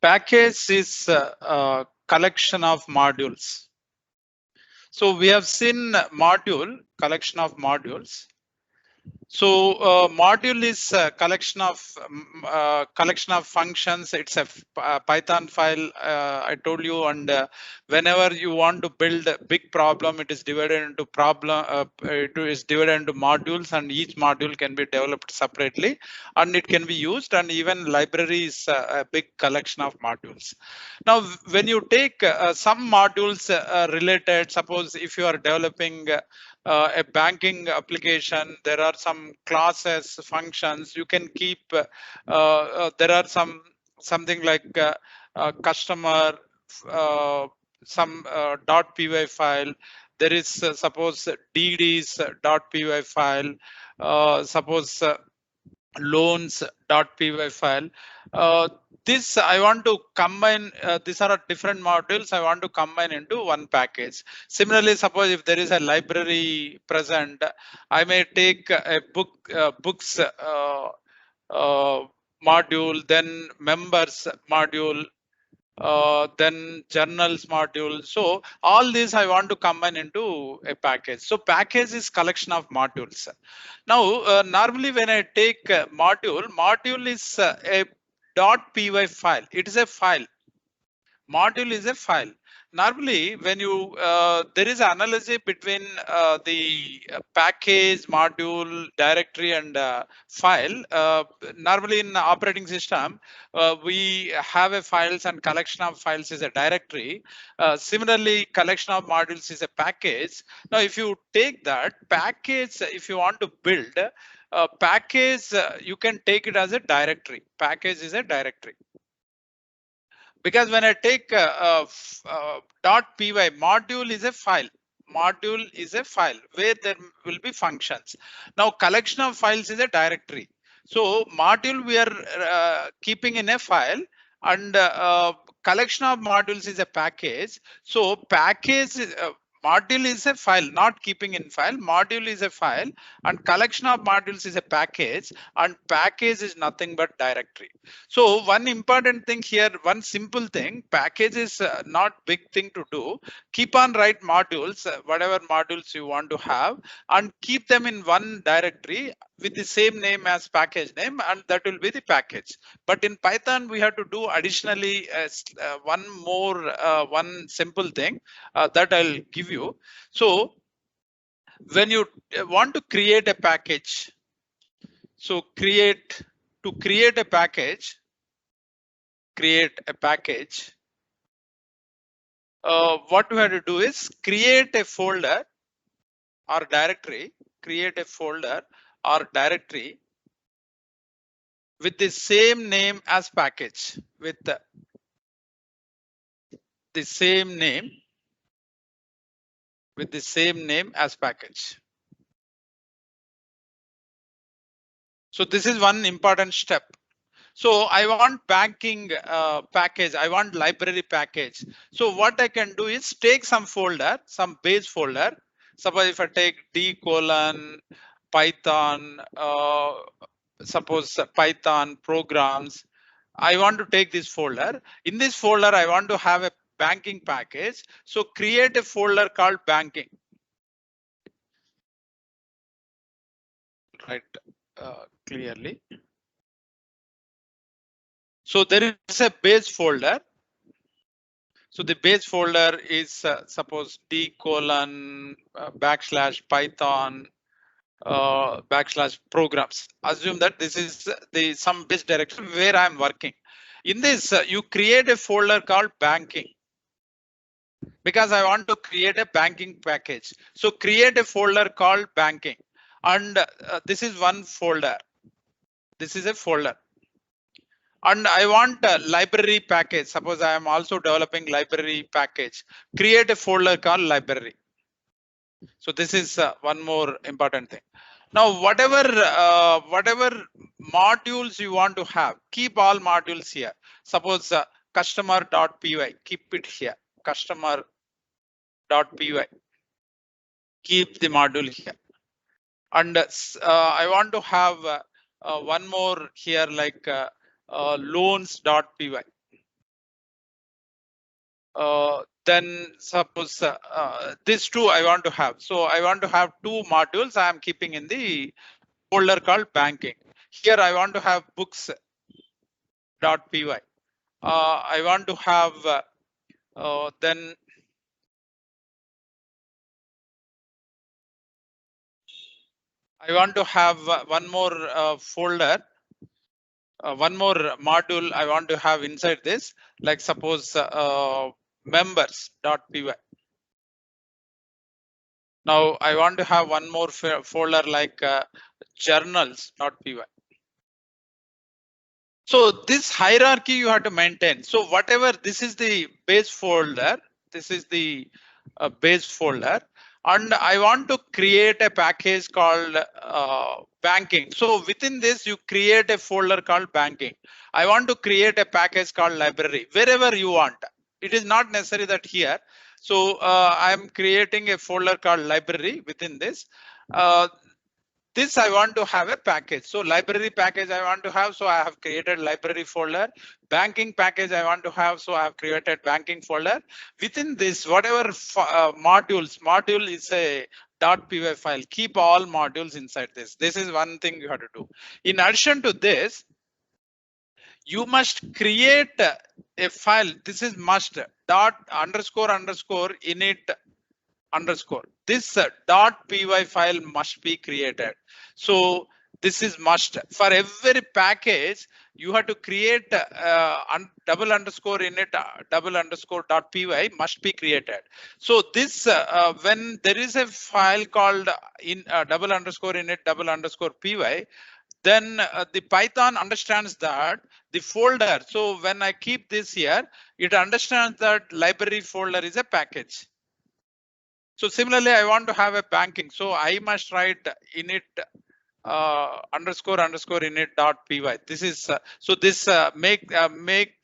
Package is a collection of modules. So we have seen module, collection of modules. So module is a collection of functions. It's a Python file. I told you, and whenever you want to build a big problem, it is divided into it is divided into modules, and each module can be developed separately, and it can be used. And even library is a big collection of modules. Now, when you take some modules related, suppose if you are developing a banking application, there are some classes, functions you can keep. There are something like customer, some .py file. There is suppose DDs .py file. Suppose loans.py file. This I want to combine. These are different modules I want to combine into one package. Similarly, suppose if there is a library present, I may take a books module, then members module, then journals module. So all these I want to combine into a package. So package is collection of modules. Now, normally when I take module is a .py file. It is a file. Module is a file. Normally, when you there is an analogy between the package, module, directory, and file. Normally, in the operating system, we have a files, and collection of files is a directory. Similarly, collection of modules is a package. Now, if you take that package, if you want to build a package, you can take it as a directory. Package is a directory. Because when I take .py, module is a file. Module is a file where there will be functions. Now, collection of files is a directory. So module we are keeping in a file, and collection of modules is a package. So package module is a file, not keeping in file. Module is a file, and collection of modules is a package, and package is nothing but directory. So one important thing here, one simple thing, package is not big thing to do. Keep on write modules, whatever modules you want to have, and keep them in one directory with the same name as package name, and that will be the package. But in Python, we have to do additionally one more, one simple thing that I'll give you. So when you want to create a package, so to create a package, what we have to do is create a folder or directory, with the same name as package, with the same name as package. So this is one important step. So I want banking package, I want library package. So what I can do is take some folder, some base folder. Suppose if I take D : Python, suppose Python programs, I want to take this folder. In this folder, I want to have a banking package. So create a folder called banking. Right, clearly. So there is a base folder. So the base folder is suppose D : /Python /programs. Assume that this is the some base directory where I'm working. In this, you create a folder called banking, because I want to create a banking package. So create a folder called banking, and this is one folder. This is a folder. And I want a library package. Suppose I am also developing library package. Create a folder called library. So this is one more important thing. Now, whatever modules you want to have, keep all modules here. Suppose customer.py, keep it here. customer.py. Keep the module here. And I want to have one more here like loans.py. Then suppose this two I want to have. So I want to have two modules I am keeping in the folder called banking. Here I want to have books.py. I want to have then I want to have one more folder, one more module I want to have inside this, like suppose members.py. Now I want to have one more folder like journals.py. So this hierarchy you have to maintain. So whatever, this is the base folder, this is the base folder, and I want to create a package called banking. So within this you create a folder called banking. I want to create a package called library, wherever you want. It is not necessary that here. So I'm creating a folder called library within this. This I want to have a package. So library package I want to have. So I have created library folder. Banking package I want to have. So I have created banking folder. Within this, whatever module is a .py file. Keep all modules inside this. This is one thing you have to do. In addition to this, you must create a file. This is must .__init_. This .py file must be created. So this is must. For every package, you have to create $_init $_.py must be created. So this when there is a file called in $_init $_py, then the Python understands that the folder. So when I keep this here, it understands that library folder is a package. So similarly, I want to have a banking. So I must write init __init.py. This is so this make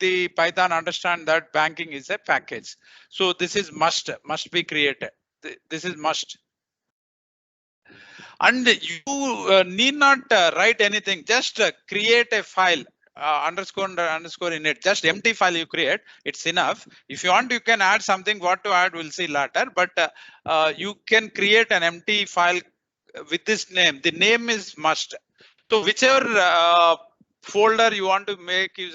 the Python understand that banking is a package. So this is must be created. This is must. And you need not write anything. Just create a file. __init, just empty file you create, it's enough. If you want, you can add something. What to add, we'll see later. But you can create an empty file with this name. The name is must. So whichever folder you want to make use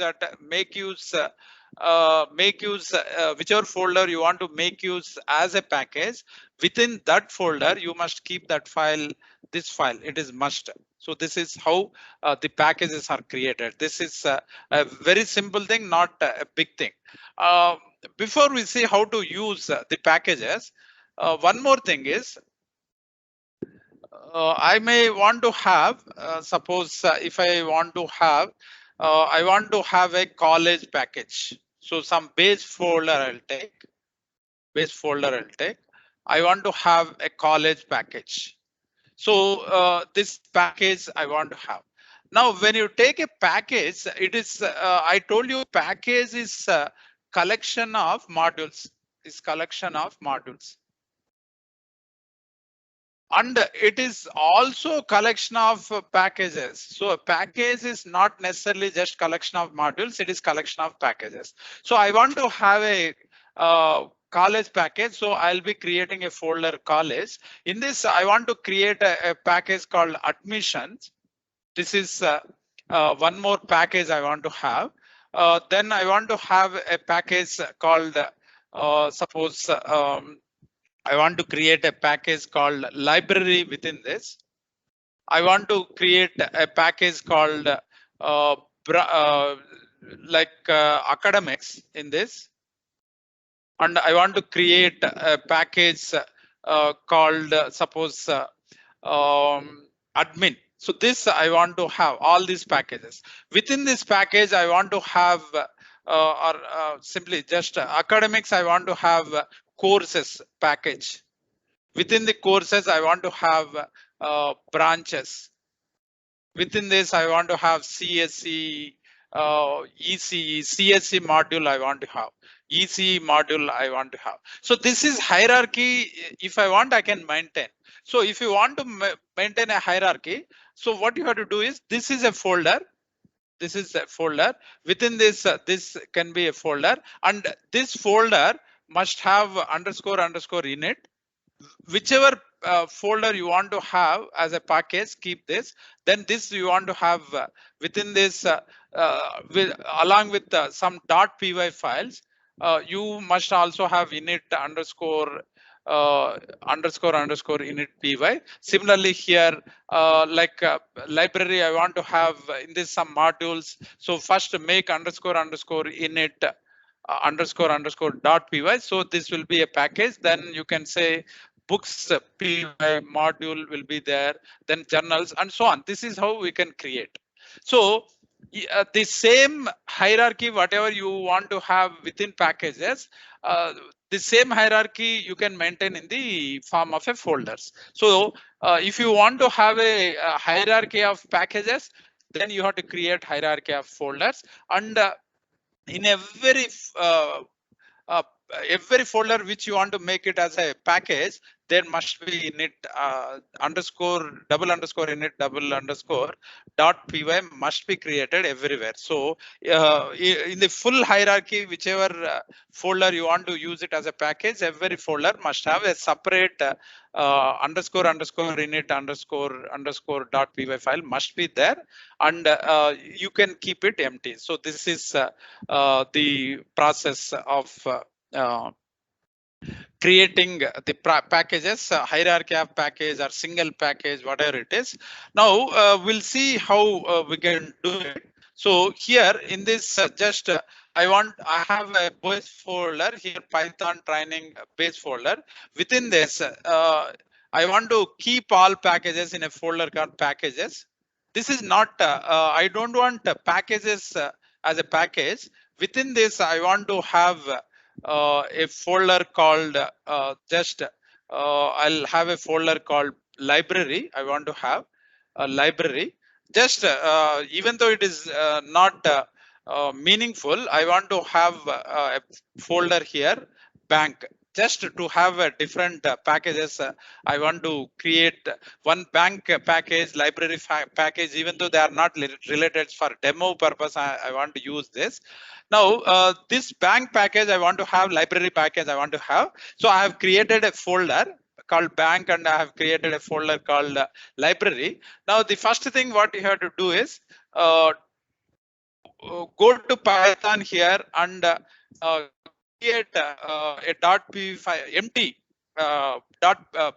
whichever folder you want to make use as a package, within that folder you must keep that file. This file, it is must. So this is how the packages are created. This is a very simple thing, not a big thing. Before we see how to use the packages, one more thing is I may want to have suppose if I want to have a college package. So some base folder I'll take. I want to have a college package. So this package I want to have. Now, when you take a package, it is I told you package is collection of modules. And it is also collection of packages. So a package is not necessarily just collection of modules. It is collection of packages. So I want to have a college package. So I'll be creating a folder college. In this, I want to create a package called admissions. This is one more package I want to have. Then I want to have a package called suppose I want to create a package called library within this. I want to create a package called academics in this. And I want to create a package called suppose admin. So this I want to have all these packages. Within this package, I want to have simply just academics. I want to have courses package. Within the courses, I want to have branches. Within this, I want to have CSE, ECE, CSE module I want to have. EC module I want to have. So this is hierarchy. If I want, I can maintain. So if you want to maintain a hierarchy, so what you have to do is, this is a folder. This is a folder. Within this, this can be a folder, and this folder must have underscore init. Whichever folder you want to have as a package, keep this. Then this you want to have within this, along with some .py files. You must also have init underscore init py. Similarly here, library, I want to have in this some modules. So first make underscore init underscore .py. So this will be a package. Then you can say books py module will be there, then journals and so on. This is how we can create. So the same hierarchy, whatever you want to have within packages, the same hierarchy you can maintain in the form of a folders. So if you want to have a hierarchy of packages, then you have to create hierarchy of folders. And in every folder which you want to make it as a package, there must be init init .py must be created everywhere. So in the full hierarchy, whichever folder you want to use it as a package, every folder must have a separate underscore init underscore .py file must be there, and you can keep it empty. So this is the process of creating the packages, hierarchy of package or single package, whatever it is. Now we'll see how we can do it. So here in this, I have a base folder here, Python training base folder. Within this, I want to keep all packages in a folder called packages. This is not, I don't want packages as a package. Within this, I want to have a folder called I'll have a folder called library. I want to have a library. Even though it is not meaningful, I want to have a folder here, bank, just to have a different packages. I want to create one bank package, library package, even though they are not related. For demo purpose, I want to use this. Now, this bank package, I want to have library package I want to have. So I have created a folder called bank, and I have created a folder called library. Now, the first thing what you have to do is go to Python here and create a .py file, empty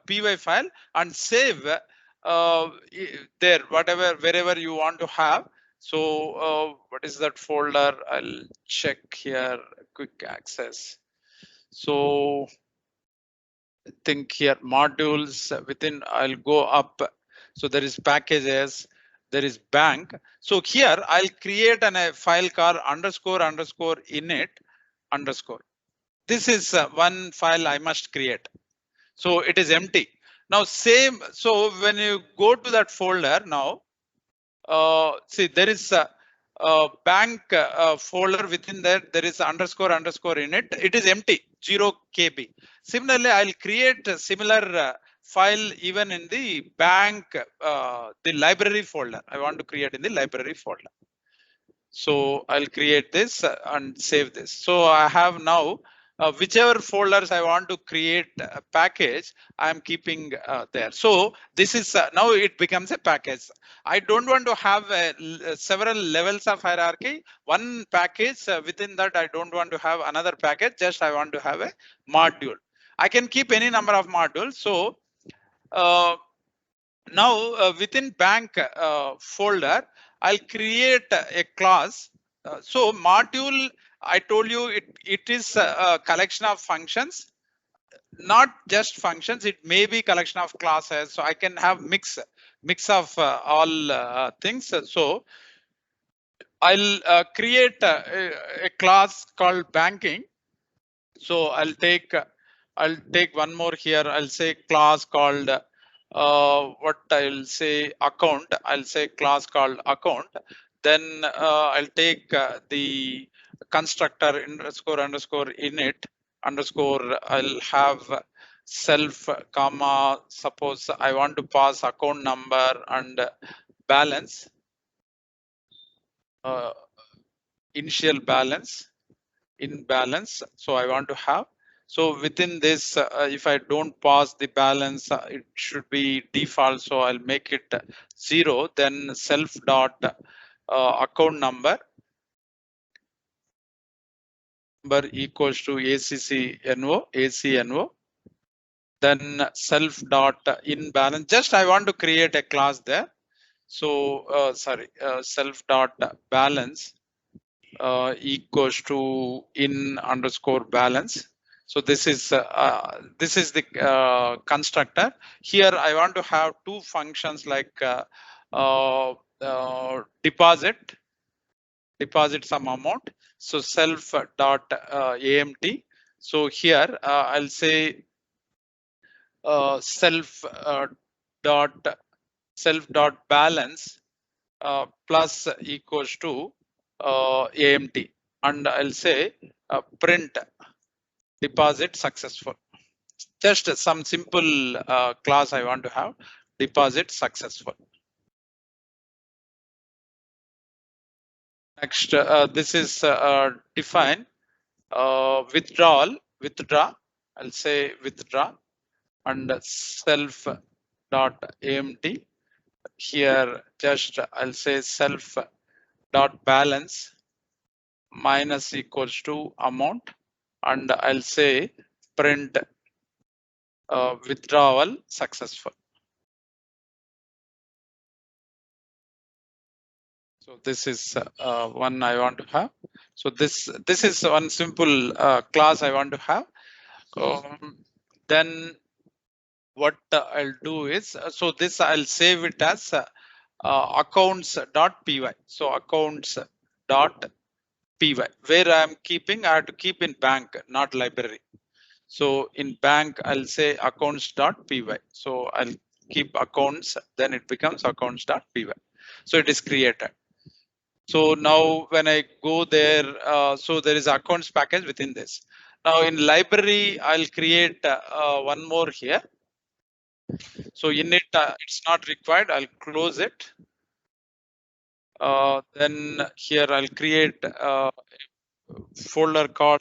.py file, and save there wherever you want to have. So what is that folder? I'll check here, quick access. So I think here modules within, I'll go up. So there is packages, there is bank. So here I'll create a file called underscore init underscore. This is one file I must create. So it is empty. Now same, so when you go to that folder now, see there is a bank folder. Within that there is underscore init. It is empty, 0 KB. Similarly, I'll create a similar file even in the bank, the library folder. I want to create in the library folder. So I'll create this and save this. So I have now whichever folders I want to create a package, I'm keeping there. So this is now it becomes a package. I don't want to have several levels of hierarchy. One package, within that I don't want to have another package, just I want to have a module. I can keep any number of modules. So now within bank folder, I'll create a class. So module, I told you it is a collection of functions, not just functions. It may be collection of classes. So I can have mix of all things. So I'll create a class called banking. So I'll take one more here. I'll say class called what I'll say account. I'll say class called account. Then I'll take the constructor underscore init underscore, I'll have self comma, suppose I want to pass account number and balance, initial balance, in balance. So I want to have, so within this, if I don't pass the balance, it should be default. So I'll make it 0, then self dot account number equals to ACNO, then self dot in balance. Just I want to create a class there. So self dot balance equals to in underscore balance. So this is the constructor. Here I want to have two functions like deposit some amount. So self dot AMT. So here I'll say self dot balance plus equals to AMT, and I'll say print deposit successful. Just some simple class I want to have, deposit successful. Next, this is define withdraw. I'll say withdraw and self dot AMT. Here just I'll say self dot balance minus equals to amount, and I'll say print withdrawal successful. So this is one I want to have. So this is one simple class I want to have. Then what I'll do is, so this I'll save it as accounts.py. So accounts.py, where I'm keeping, I have to keep in bank, not library. So in bank, I'll say accounts.py. So I'll keep accounts, then it becomes accounts.py. So it is created. So now when I go there, so there is accounts package within this. Now in library, I'll create one more here. So in it, it's not required. I'll close it. Then here I'll create a folder called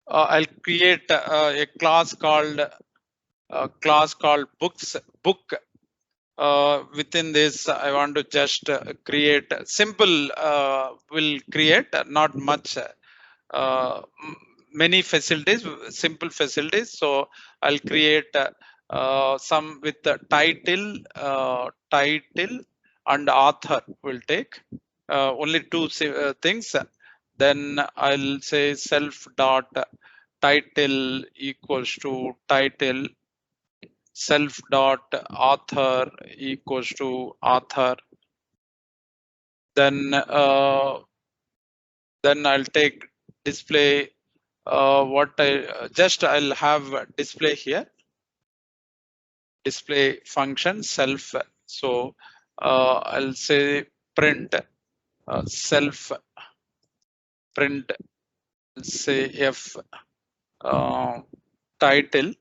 I'll create a class called book. Within this, I want to just create simple. Will create not much. Many facilities, simple facilities. So I'll create some with the title and author will take only two things. Then I'll say self dot title equals to title, self dot author equals to author. Then I'll take display. What I'll have display here. Display function self. So I'll say print self print, say f title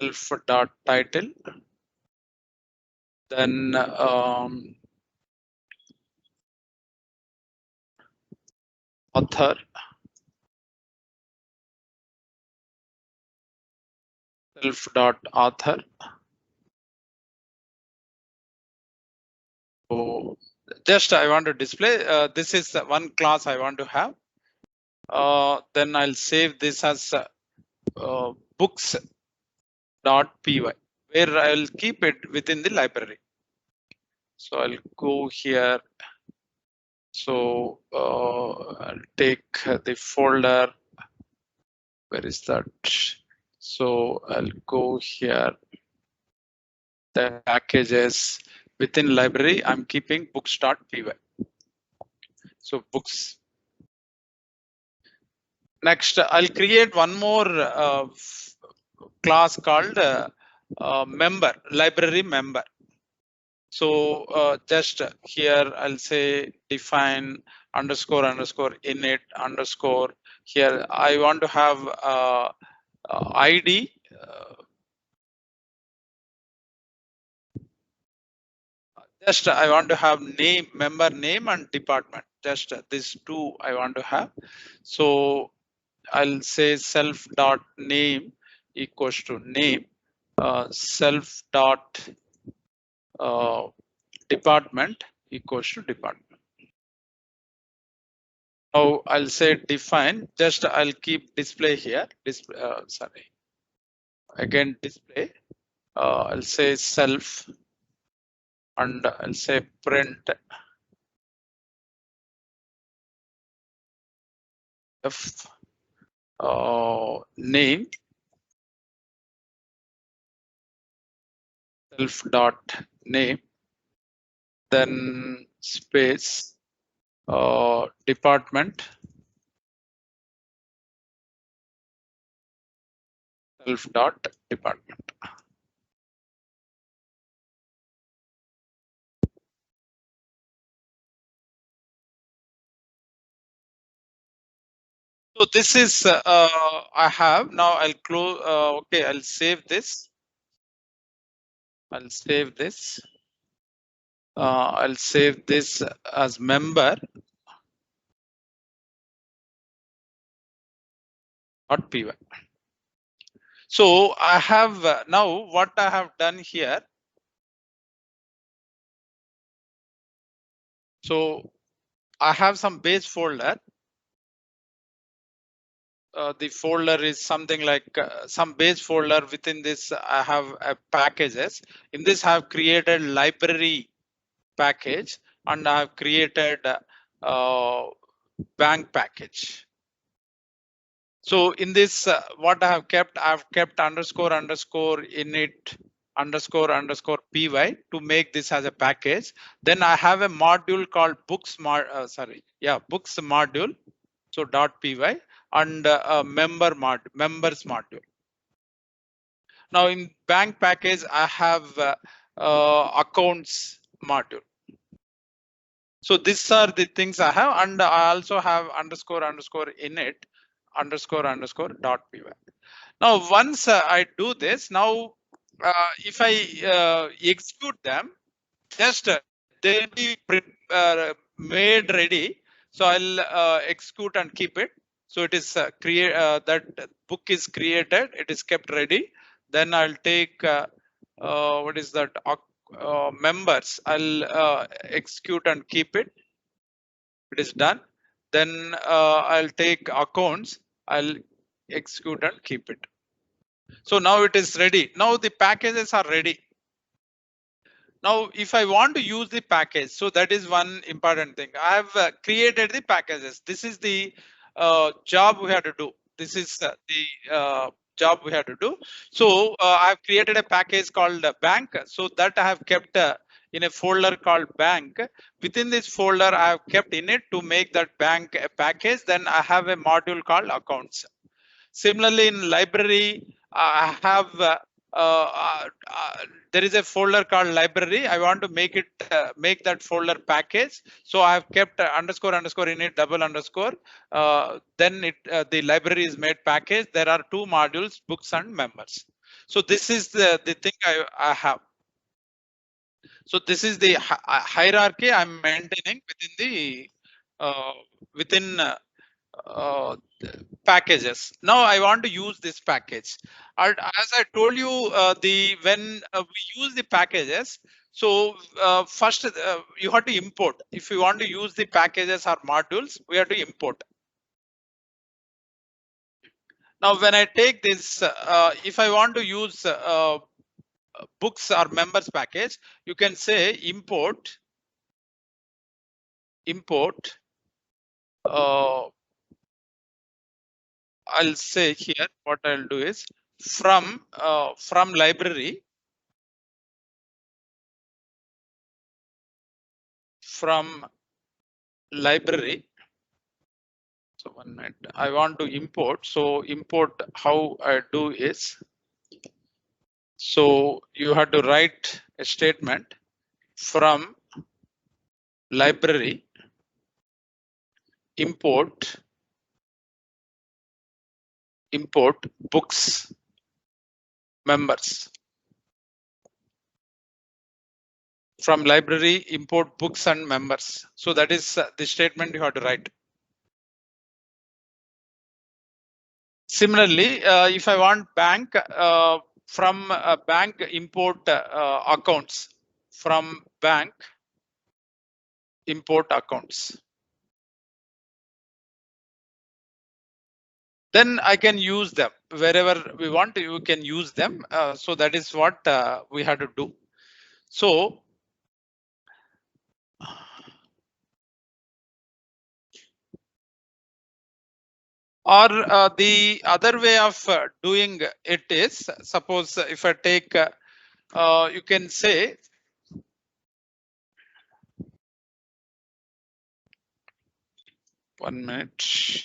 self dot title, then author self dot author. So just I want to display this is one class I want to have. Then I'll save this as books dot py, where I'll keep it within the library. So I'll go here. So I'll take the folder. Where is that? So I'll go here. The packages within library, I'm keeping books.py. So books. Next, I'll create one more class called member, library member. So just here I'll say define underscore init underscore. Here I want to have ID. Just I want to have name, member name and department. Just these two I want to have. So I'll say self dot name equals to name, self dot department equals to department. Now I'll say define. Just I'll keep display here. Display. Sorry. Again display. I'll say self, and I'll say print f name self dot name, then space department self dot department. So this is I have now. I'll close. Okay, I'll save this. I'll save this. I'll save this as member .py. So I have now what I have done here. So I have some base folder. The folder is something like some base folder. Within this I have packages. In this I have created library package and I have created bank package. So in this what I have kept underscore init underscore py to make this as a package. Then I have a module called books books module. So .py and members module. Now in bank package I have accounts module. So these are the things I have, and I also have underscore init underscore .py. Now once I do this, now if I execute them, just they'll be made ready. So I'll execute and keep it. So it is that book is created, it is kept ready. Then I'll take what is that members. I'll execute and keep it. It is done. Then I'll take accounts. I'll execute and keep it. So now it is ready. Now the packages are ready. Now, if I want to use the package, so that is one important thing. I have created the packages. This is the job we have to do. This is the job we have to do. So I've created a package called bank. So that I have kept in a folder called bank. Within this folder, I have kept in it to make that bank a package. Then I have a module called accounts. Similarly, in library, I have there is a folder called library. I want to make it make that folder package. So I have kept underscore init double underscore. Then it the library is made package. There are two modules, books and members. So this is the thing I have. So this is the hierarchy I'm maintaining within packages. Now I want to use this package. As I told you, when we use the packages, so first you have to import. If you want to use the packages or modules, we have to import. Now when I take this, if I want to use books or members package, you can say import I'll say here what I'll do is from library, from library. So 1 minute, I want to import. So import, how I do is So you have to write a statement from library import books members. From library import books and members. So that is the statement you have to write. Similarly, if I want bank from bank import accounts, from bank import accounts, then I can use them wherever we want. You can use them. So that is what we have to do. So or the other way of doing it is, suppose if I take you can say one minute.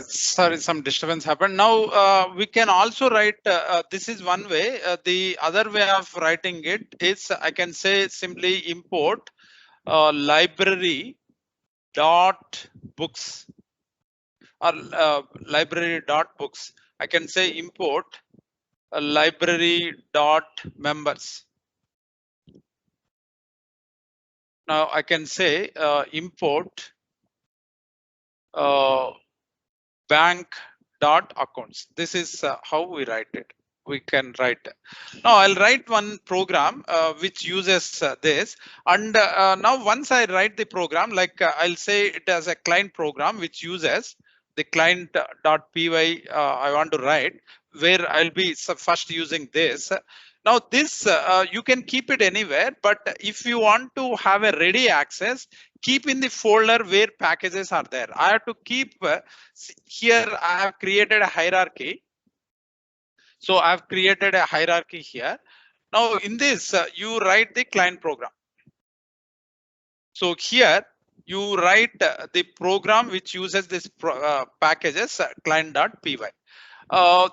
Sorry, some disturbance happened. Now we can also write, this is one way. The other way of writing it is, I can say simply import library dot books or library dot books. I can say import library dot members. Now I can say import bank dot accounts. This is how we write it. We can write. Now I'll write one program which uses this, and now once I write the program, like I'll say it as a client program which uses the client.py I want to write, where I'll be first using this. Now this you can keep it anywhere, but if you want to have a ready access, keep in the folder where packages are there. I have to keep here. I have created a hierarchy. So I've created a hierarchy here. Now in this, you write the client program. So here you write the program which uses this packages client.py.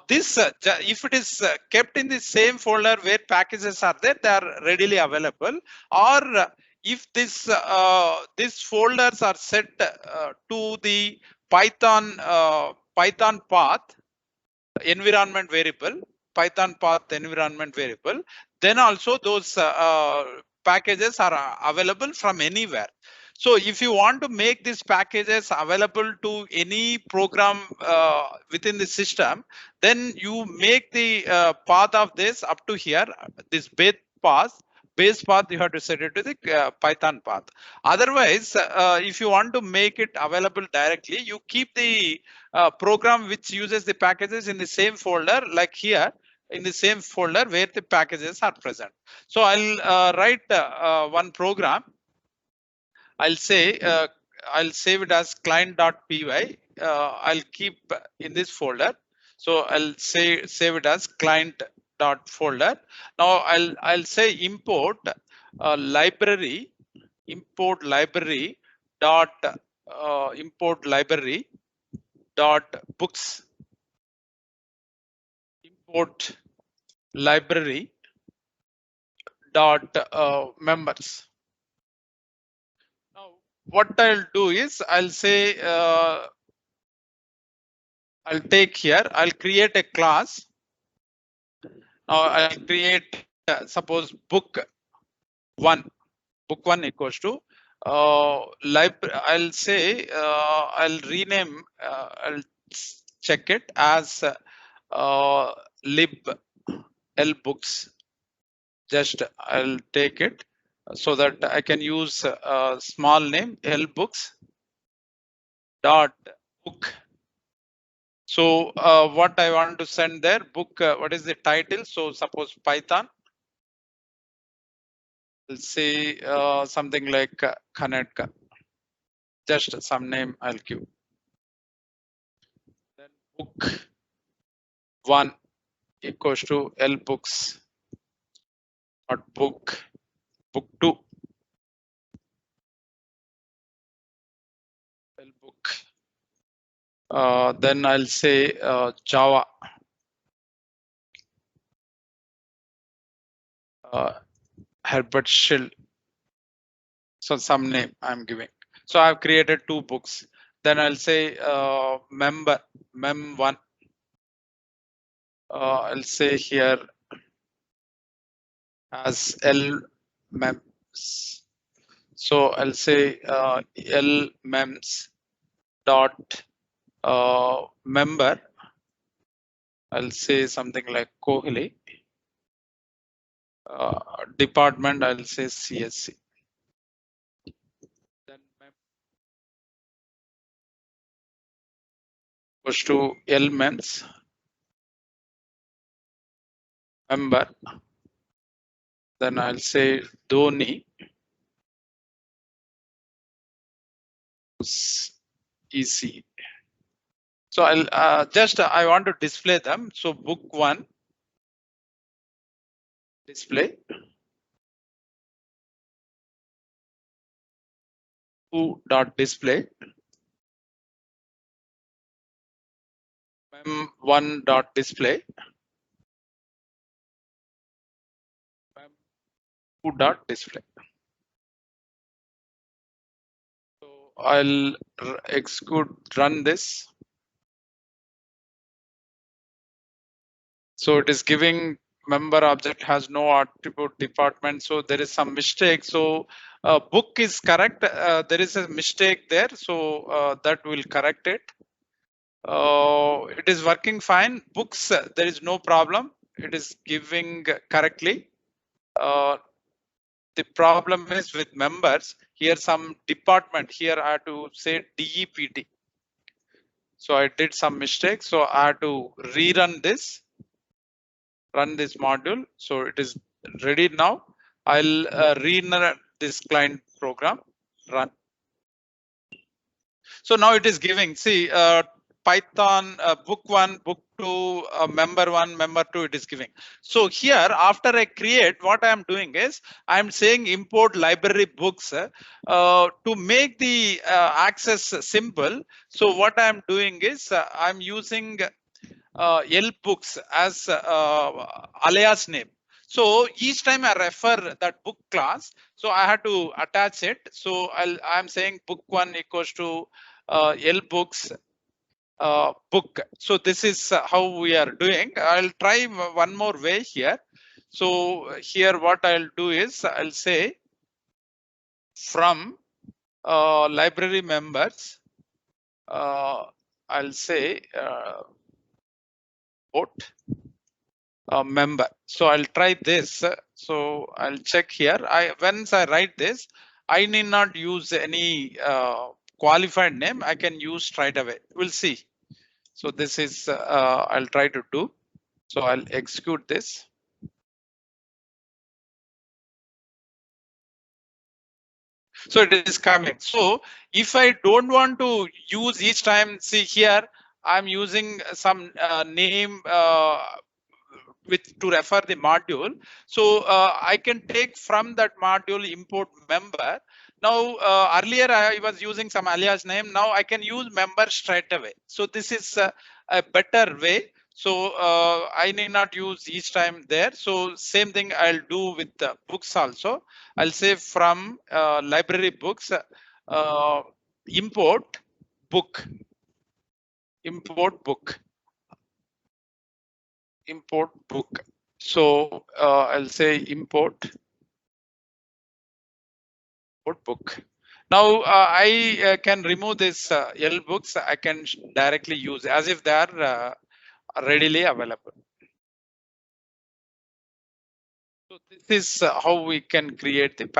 This, if it is kept in the same folder where packages are there, they are readily available. Or if this these folders are set to the Python path environment variable, Python path environment variable, then also those packages are available from anywhere. So if you want to make these packages available to any program within the system, then you make the path of this up to here, this base path you have to set it to the Python path. Otherwise, if you want to make it available directly, you keep the program which uses the packages in the same folder, like here in the same folder where the packages are present. So I'll write one program. I'll say I'll save it as client.py I'll keep in this folder. So I'll say save it as client.folder. Now I'll say import library, import library dot import library dot books, import library dot members. Now what I'll do is I'll say I'll take here, I'll create a class. Now I'll create suppose book one equals to I'll say I'll rename I'll check it as lib l books. Just I'll take it so that I can use a small name l books dot book. So what I want to send there, book, what is the title? So suppose Python. I'll say something like Kanetka. Just some name I'll give. Then book one equals to L books or book two. L book. Then I'll say Java. Herbert Schill. So some name I'm giving. So I've created two books. Then I'll say member mem1. I'll say here as L mems. So I'll say L mems dot member. I'll say something like Kohli. Department, I'll say CSC. Then goes to L mems member. Then I'll say Dhoni EC. So I'll just I want to display them. So book one display, two dot display, mem1 dot display, mem2 dot display. So I'll execute, run this. So it is giving member object has no attribute department. So there is some mistake. So book is correct. There is a mistake there. So that will correct it. It is working fine. Books, there is no problem. It is giving correctly. The problem is with members. Here some department. Here I have to say DEPT. So I did some mistake. So I have to rerun this. Run this module. So it is ready now. I'll rerun this client program. Run. So now it is giving. See, Python book one, book two, member one, member two. It is giving. So here, after I create, what I am doing is I am saying import library books to make the access simple. So what I am doing is I'm using L books as alias name. So each time I refer that book class, so I have to attach it. So I'm saying book one equals to L books book. So this is how we are doing. I'll try one more way here. So here what I'll do is I'll say from library members, I'll say member. So I'll try this. So I'll check here. Once I write this, I need not use any qualified name. I can use straight away. We'll see. So this is I'll try to do. So I'll execute this. So it is coming. So if I don't want to use each time, see here, I'm using some name with to refer the module. So I can take from that module import member. Now earlier I was using some alias name. Now I can use member straight away. So this is a better way. So I need not use each time there. So same thing I'll do with the books also. I'll say from library books, import book, import book, import book. So I'll say import book. Now I can remove this L books. I can directly use as if they are readily available. So this is how we can create the package.